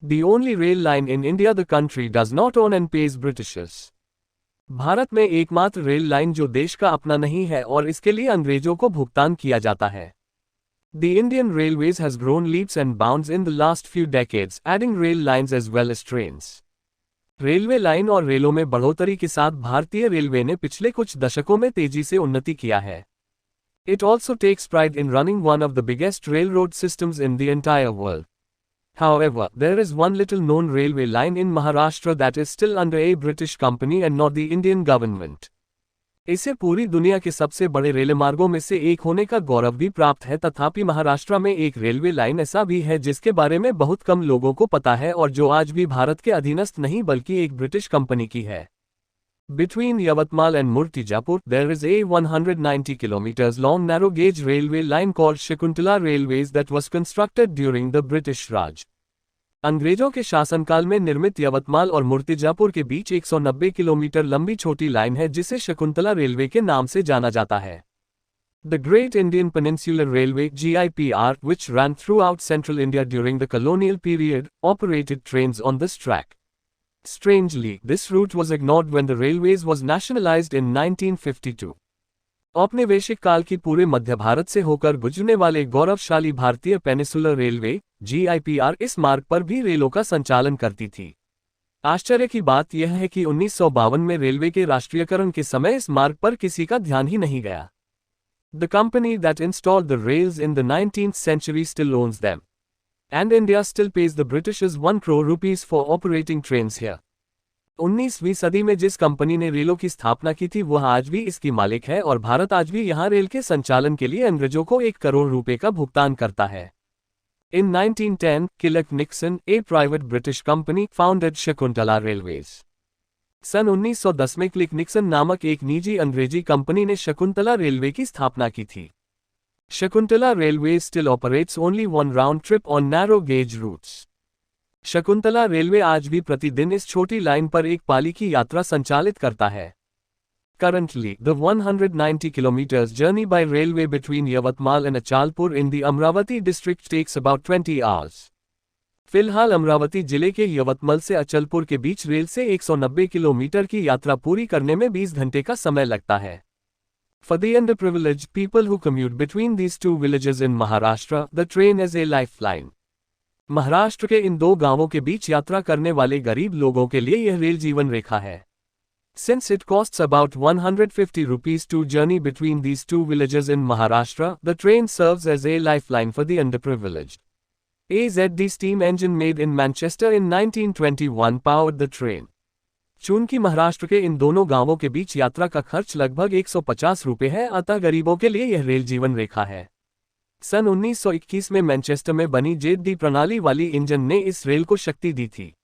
The only rail line in India the country does not own and pays Britishers. Bharat में एकमात्र rail line जो देश का अपना नहीं है और इसके लिए अंग्रेजों को भुगतान किया जाता है। The Indian Railways has grown leaps and bounds in the last few decades, adding rail lines as well as trains. Railway line और रेलों में बढ़ोतरी के साथ भारतीय रेलवे ने पिछले कुछ दशकों में तेजी से उन्नति किया है। It also takes pride in running one of the biggest railroad systems in the entire world. However, there is one little known railway line in Maharashtra that is still under a British company and not the Indian government. इसे पूरी दुनिया के सबसे बड़े rail मार्गों में से एक होने का गौरव भी प्राप्त है, तथापि महाराष्ट्र में एक रेलवे लाइन ऐसा भी है जिसके बारे में बहुत कम लोगों को पता है और जो आज भी भारत के अधीनस्थ नहीं बल्कि एक ब्रिटिश कंपनी की है। Between Yavatmal and Murtizapur, there is a 190 km long narrow gauge railway line called Shakuntala Railways that was constructed during the British Raj. अंग्रेजों के शासनकाल में निर्मित यवतमाल और मूर्तिजापुर के बीच 190 किलोमीटर लंबी छोटी लाइन है जिसे शकुंतला रेलवे के नाम से जाना जाता है। The Great Indian Peninsular Railway (GIPR), which ran throughout central India during the colonial period, operated trains on this track. Strangely, this route was ignored when the railways was nationalized in 1952. औपनिवेशिक काल की पूरे मध्य भारत से होकर गुजरने वाले गौरवशाली भारतीय पेनिसुलर रेलवे (GIPR) इस मार्ग पर भी रेलों का संचालन करती थी। आश्चर्य की बात यह है कि 1952 में रेलवे के राष्ट्रीयकरण के समय इस मार्ग पर किसी का ध्यान ही नहीं गया। The company that installed the rails in the 19th century still owns them. And India still pays the Britishers 1 crore rupees for operating trains here. 19वीं सदी में जिस कंपनी ने रेलों की स्थापना की थी वह आज भी इसकी मालिक है और भारत आज भी यहां रेल के संचालन के लिए अंग्रेजों को 1 करोड़ रुपए का भुगतान करता है। In 1910, Killick Nixon, a private British company, founded Shakuntala Railways. सन 1910 में क्लिक निक्सन नामक एक निजी अंग्रेजी कंपनी ने शकुंतला रेलवे की स्थापना की थी। Shakuntala Railways still operates only one round trip on narrow gauge routes. Shakuntala railway आज भी प्रतिदिन इस छोटी लाइन पर एक पाली की यात्रा संचालित करता है। Currently, the 190 kilometers journey by railway between Yavatmal and Achalpur in the Amravati district takes about 20 hours. फिलहाल अमरावती जिले के यवतमल से अचलपुर के बीच रेल से 190 किलोमीटर की यात्रा पूरी करने में 20 घंटे का समय लगता है। For the underprivileged people who commute between these two villages in Maharashtra, the train is a lifeline. Maharashtra के इन दो गांवों के बीच यात्रा करने वाले गरीब लोगों के लिए यह रेल जीवन रेखा है। Since it costs about 150 rupees to journey between these two villages in Maharashtra, the train serves as a lifeline for the underprivileged. A ZD steam engine made in Manchester in 1921 powered the train. चूंकि महाराष्ट्र के इन दोनों गांवों के बीच यात्रा का खर्च लगभग 150 रुपये है, अतः गरीबों के लिए यह रेल जीवन रेखा है। सन 1921 में मैनचेस्टर में बनी जेड डी प्रणाली वाली इंजन ने इस रेल को शक्ति दी थी।